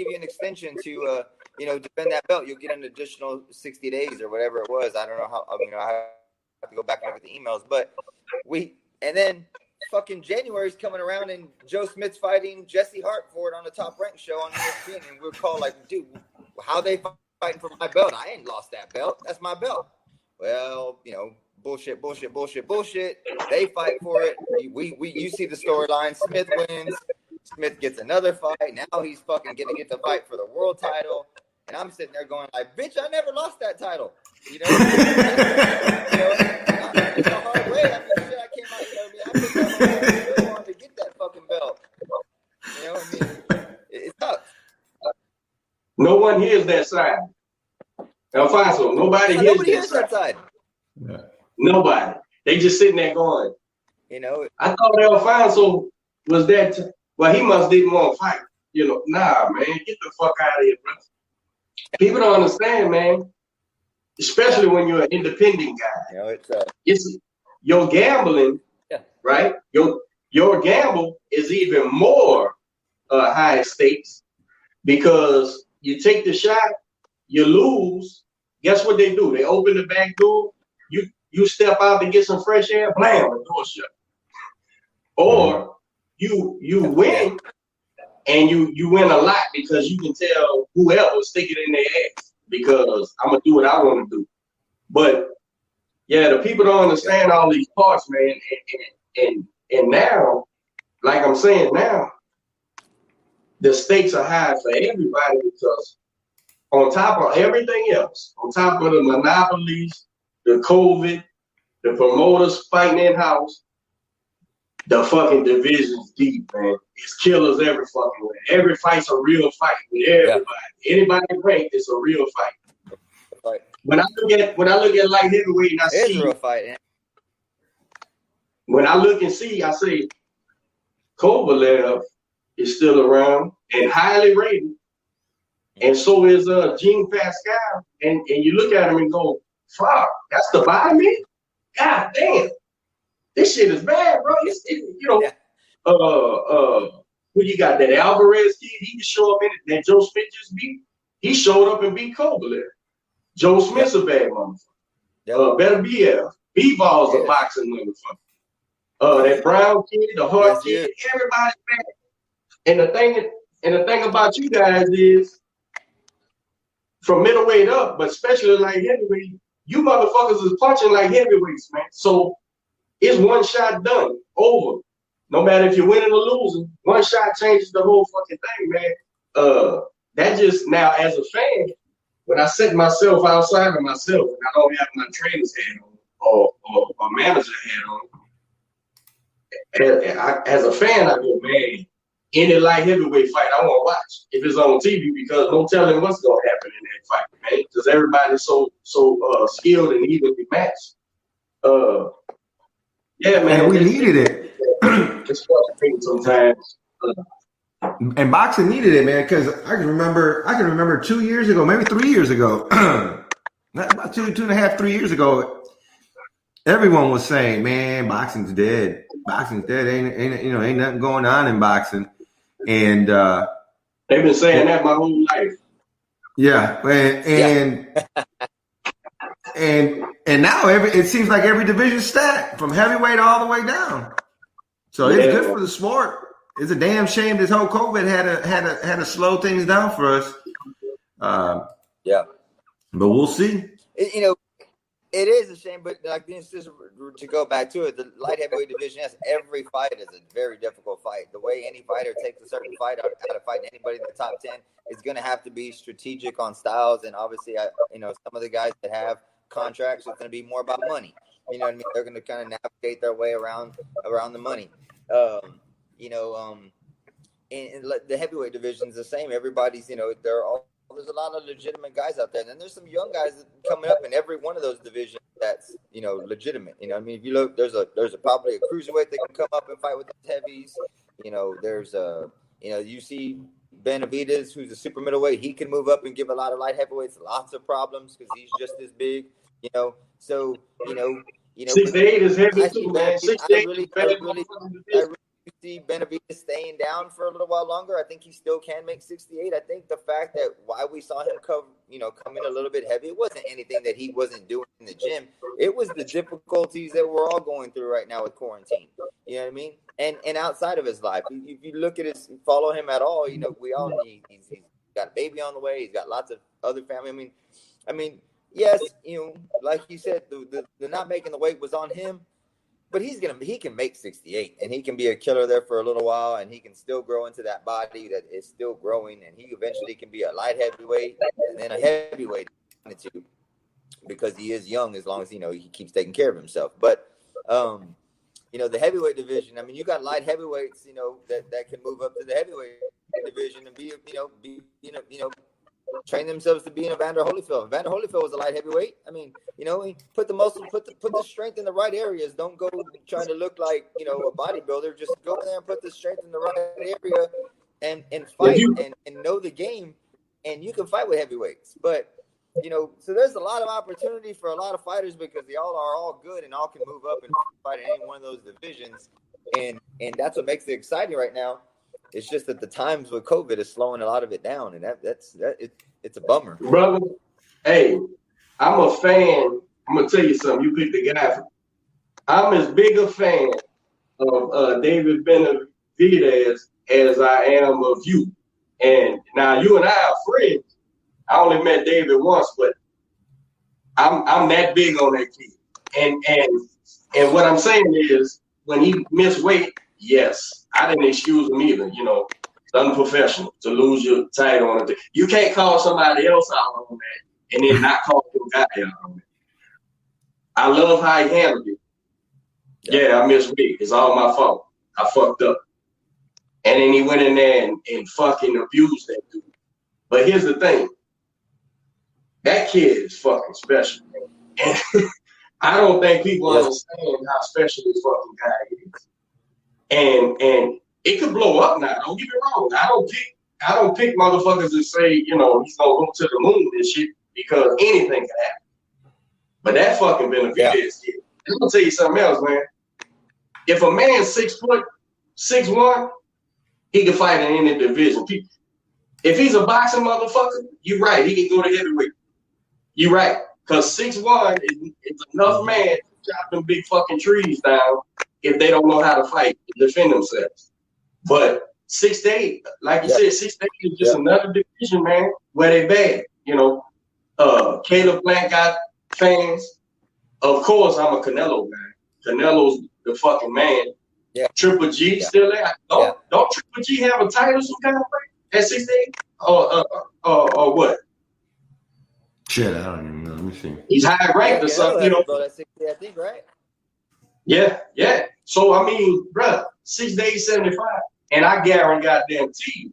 give you an extension to defend that belt. You'll get an additional 60 days or whatever it was. I don't know how. I have to go back and look at the emails, but and then fucking January's coming around and Joe Smith's fighting Jesse Hart for it on the Top Rank show on ESPN, and we're called like, dude, how they fighting for my belt? I ain't lost that belt. That's my belt. Well, bullshit. They fight for it. You see the storyline. Smith wins. Smith gets another fight. Now he's fucking gonna get to fight for the world title. And I'm sitting there going like, bitch, I never lost that title. It's a hard way. I came out, I put that on to get that fucking belt. It's tough. No one hears that side. Alfonso, nobody hears that side. Yeah. Nobody. They just sitting there going, I thought Alfonso was that. Well, he must didn't want to fight. Nah, man, get the fuck out of here, bro. People don't understand, man. Especially when you're an independent guy. It's your gambling, right? Your gamble is even more high stakes because you take the shot, you lose. Guess what they do? They open the back door. You step out to get some fresh air. Blam, the door shut. Or you win, and you win a lot because you can tell whoever stick it in their ass because I'm gonna do what I want to do. But yeah, the people don't understand all these parts, man. And now, like I'm saying now, the stakes are high for everybody because on top of everything else, on top of the monopolies, the COVID, the promoters fighting in-house, the fucking division's deep, man. It's killers every fucking way. Every fight's a real fight with everybody. Yeah. Anybody ranked, it's a real fight. Right. When I look at light heavyweight and I see a real fight. Yeah. When I look and see, I say Kovalev is still around and highly rated. And so is Jean Pascal. And you look at him and go, fuck, that's the body man? God damn. This shit is bad, bro. Who you got? That Alvarez kid, he can show up in it. That Joe Smith just beat. He showed up and beat Kovalev. Joe Smith's a bad motherfucker. Better BF. B-Ball's a boxing motherfucker. That Brown kid, the Hart kid, everybody's bad. And the thing about you guys is, from middleweight up, but especially like heavyweight, you motherfuckers is punching like heavyweights, man. So it's one shot done, over. No matter if you're winning or losing, one shot changes the whole fucking thing, man. That just now, as a fan, when I set myself outside of myself and I don't have my trainer's hat on or manager hat on, as a fan, I go, man, any light heavyweight fight I want to watch if it's on TV because no telling what's gonna happen in that fight, man. Because everybody's so skilled and evenly matched. Yeah, man. And we needed it. It's frustrating sometimes. And boxing needed it, man, because I can remember 2 years ago, maybe 3 years ago, about 2.5, 3 years ago, everyone was saying, man, boxing's dead. Boxing's dead. Ain't nothing going on in boxing. And they've been saying that my whole life. Yeah. And now it seems like every division's stacked from heavyweight all the way down. So it's good for the sport. It's a damn shame this whole COVID had to slow things down for us. But we'll see. It is a shame, but like this is to go back to it. The light heavyweight division, yes, every fight is a very difficult fight. The way any fighter takes a certain fight out of fighting anybody in the top 10 is going to have to be strategic on styles, and obviously, some of the guys that have contracts, it's going to be more about money. You know what I mean? They're going to kind of navigate their way around the money. And the heavyweight division is the same. Everybody's, there's a lot of legitimate guys out there. And then there's some young guys coming up in every one of those divisions that's, legitimate. I mean, if you look, there's probably a cruiserweight that can come up and fight with the heavies. There's you see Benavidez, who's a super middleweight. He can move up and give a lot of light heavyweights lots of problems because he's just as big, So, 6'8" is heavy too, man. 6'8" I really see Benavidez staying down for a little while longer. I think he still can make 68. I think the fact that why we saw him come in a little bit heavy, it wasn't anything that he wasn't doing in the gym. It was the difficulties that we're all going through right now with quarantine. You know what I mean? And outside of his life, if you look at follow him at all, we all need. He's got a baby on the way. He's got lots of other family. I mean, yes, like you said, the not making the weight was on him. But he can make 68, and he can be a killer there for a little while, and he can still grow into that body that is still growing, and he eventually can be a light heavyweight and then a heavyweight too, because he is young as long as he keeps taking care of himself. But the heavyweight division, I mean, you got light heavyweights, that can move up to the heavyweight division and be train themselves to be in Evander Holyfield. Evander Holyfield was a light heavyweight. I mean, he put the muscle, put the strength in the right areas. Don't go trying to look like, a bodybuilder. Just go there and put the strength in the right area and fight and know the game. And you can fight with heavyweights. But, so there's a lot of opportunity for a lot of fighters because they all are all good and all can move up and fight in any one of those divisions. And that's what makes it exciting right now. It's just that the times with COVID is slowing a lot of it down, and it's a bummer. Brother, hey, I'm a fan. I'm gonna tell you something. You picked the guy. I'm as big a fan of David Benavidez as I am of you. And now you and I are friends. I only met David once, but I'm that big on that kid. And what I'm saying is, when he missed weight, yes. I didn't excuse him either, it's unprofessional to lose your title on it. You can't call somebody else out on that and then not call your guy out on it. I love how he handled it. Yeah, I missed weight. It's all my fault. I fucked up. And then he went in there and fucking abused that dude. But here's the thing. That kid is fucking special. And I don't think people understand how special this fucking guy is. And it could blow up now. Don't get me wrong. I don't pick motherfuckers that say, he's gonna go to the moon and shit because anything can happen. But that fucking Benavidez kid. I'm gonna tell you something else, man. If a man's 6 foot, 6'1", he can fight in any division. If he's a boxing motherfucker, you're right. He can go to heavyweight. You're right. Because 6'1" is enough man to chop them big fucking trees down if they don't know how to fight and defend themselves. But 6 to 8, like you said, 6 to 8 is just another division, man, where they bad. Caleb Plant got fans. Of course, I'm a Canelo guy. Canelo's the fucking man. Yeah. Triple G still there. Don't Triple G have a title some kind of way at 6 to 8? Or what? Shit, I don't even know. Let me see. He's high ranked or something, At 60, I think, right? Yeah. So, I mean, bruh, 6 to 8, 75. And I guarantee you,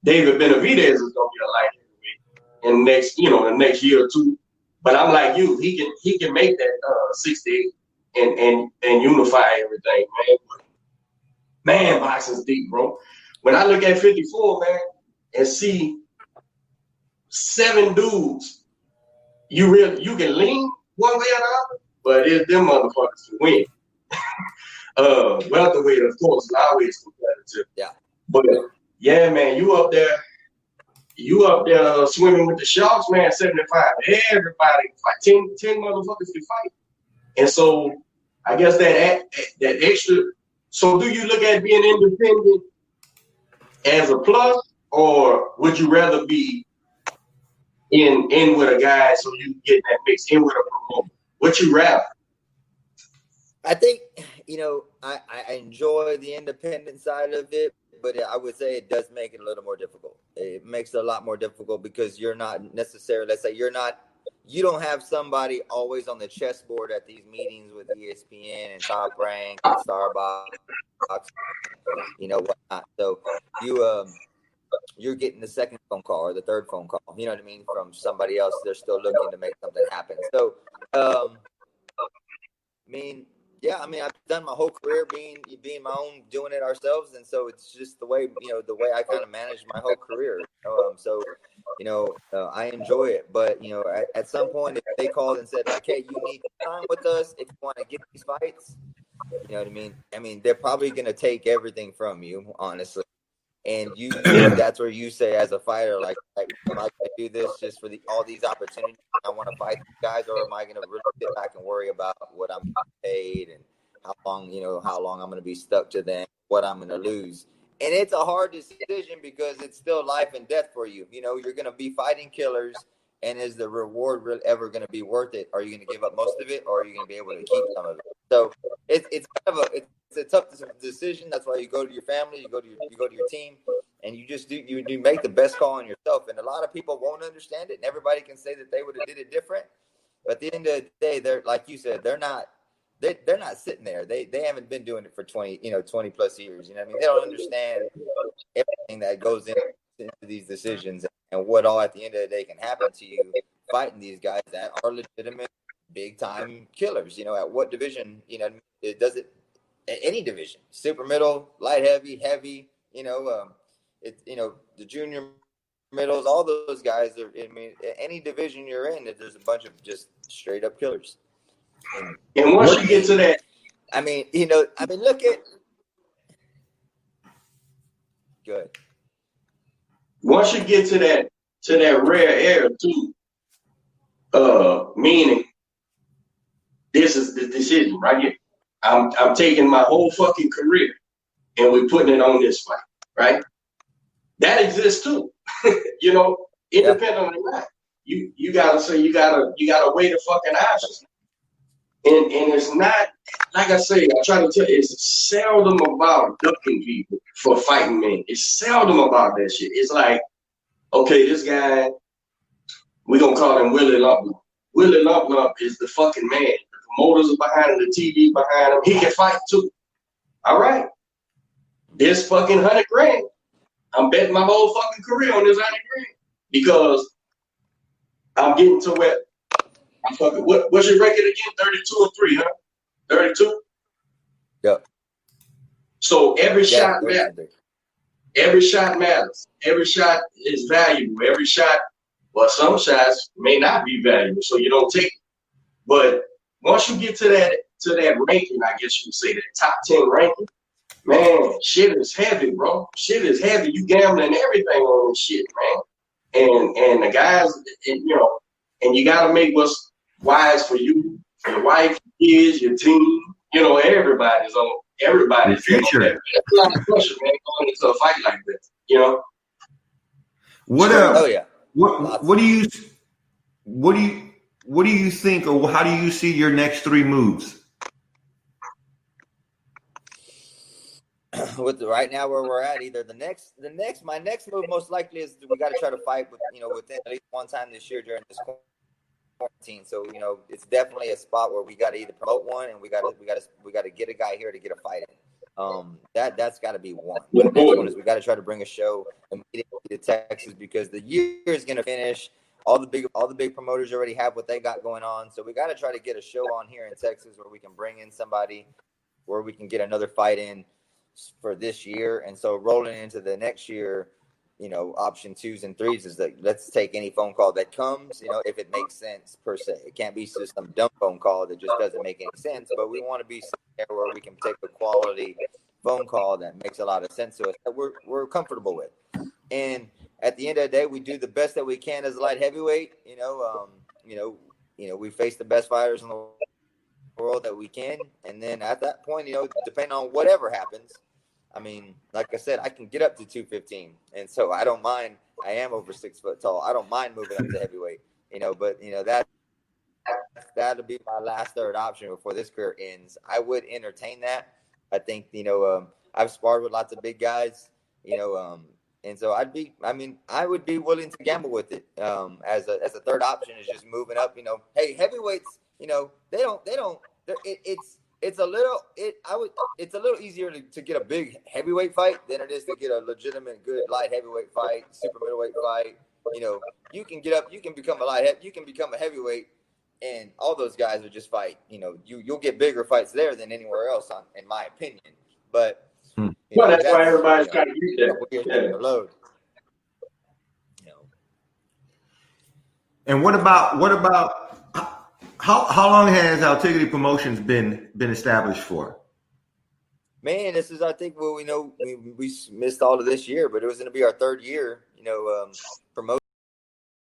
David Benavidez is going to be a light heavyweight in the next year or two. But I'm like you, he can make that 6 to 8 and unify everything, man. Man, boxing's deep, bro. When I look at 54, man, and see 7 dudes, you can lean one way or the other, but it's them motherfuckers to win. Welterweight, of course, is always competitive. Yeah. But yeah, man, you up there swimming with the sharks, man, 75. Everybody fight. 10 motherfuckers can fight. And so I guess that extra. So do you look at being independent as a plus, or would you rather be in with a guy so you get that mix in with a promoter? What you rather? I think, I enjoy the independent side of it, but I would say it does make it a little more difficult. It makes it a lot more difficult because you're not necessarily, let's say you don't have somebody always on the chessboard at these meetings with ESPN and Top Rank and Starbucks, whatnot. So you're getting the second phone call or the third phone call, you know what I mean, from somebody else. They're still looking to make something happen. So, I've done my whole career being my own, doing it ourselves, and so it's just the way I kind of manage my whole career. I enjoy it, but at some point, if they called and said like, "Hey, you need time with us if you want to get these fights," You know what I mean? I mean, they're probably going to take everything from you, honestly. And that's where you say as a fighter, like, am I going to do this just for all these opportunities? I want to fight these guys, or am I going to really sit back and worry about what I'm paid and how long I'm going to be stuck to them, what I'm going to lose? And it's a hard decision because it's still life and death for you. You know, you're going to be fighting killers, and is the reward really ever going to be worth it? Are you going to give up most of it, or are you going to be able to keep some of it? So it's kind of it's a tough decision. That's why you go to your family, you go to your team, and you just you make the best call on yourself. And a lot of people won't understand it, and everybody can say that they would have did it different. But at the end of the day, they're, like you said, they're not sitting there. They haven't been doing it for 20 plus years. You know what I mean? They don't understand everything that goes into these decisions and what all at the end of the day can happen to you fighting these guys that are legitimate big time killers. You know, at what division, it does it at any division, super middle, light heavy, the junior middles, all those guys are, I mean, any division you're in, there's a bunch of just straight up killers. And once you get to that, look at good. Once you get to that rare air too, meaning this is the decision right here. I'm taking my whole fucking career and we're putting it on this fight, right? That exists too. Independent of that. You gotta say you gotta weigh the fucking options. And it's not, like I say, I try to tell you, it's seldom about ducking people for fighting men. It's seldom about that shit. It's like, okay, this guy, we're gonna call him Willie Lump. Willie Lump is the fucking man. The promoters are behind him, the TV behind him. He can fight too. All right. This fucking $100,000. I'm betting my whole fucking career on this $100,000 because I'm getting to where I'm fucking. What's your record again? 32-3, huh? 32. Yep. So every shot matters. Every shot matters. Every shot is valuable. Every shot, well, some shots may not be valuable, so you don't take it. But once you get to that ranking, I guess you would say that top 10 ranking, man, shit is heavy, bro. Shit is heavy. You gambling everything on this shit, man. And the guys, and you gotta make what's wise for you, for your wife, your kids, your team. Everybody's future. That's a lot of pressure, man, going into a fight like this. What do you think, or how do you see your next 3 moves? With right now where we're at, either my next move most likely is we got to try to fight within at least one time this year during this quarantine. So it's definitely a spot where we got to either promote one, and we got to get a guy here to get a fight in. That's got to be one. The next one is we got to try to bring a show immediately to Texas because the year is going to finish. All the big promoters already have what they got going on, so we got to try to get a show on here in Texas where we can bring in somebody, where we can get another fight in for this year. And so rolling into the next year, option 2s and 3s is that let's take any phone call that comes, if it makes sense per se. It can't be just some dumb phone call that just doesn't make any sense, but we want to be there where we can take a quality phone call that makes a lot of sense to us that we're comfortable with. And at the end of the day, we do the best that we can as a light heavyweight. We face the best fighters in the world that we can, and then at that point, depending on whatever happens, I mean, like I said, I can get up to 215, and so I don't mind. I am over 6 foot tall. I don't mind moving up to heavyweight, but that'll be my last third option before this career ends. I would entertain that. I think I've sparred with lots of big guys, and so I would be willing to gamble with it as a third option is just moving up. Hey, heavyweights, it's a little easier to get a big heavyweight fight than it is to get a legitimate good light heavyweight fight, super middleweight fight. You can get up, you can become a heavyweight, and all those guys will just fight. You'll get bigger fights there than anywhere else, in my opinion. But that's why everybody's trying to get that. Load. And what about how long has El Tigre Promotions been established for? Man, this is, I think, well, we missed all of this year, but it was going to be our third year, promoting.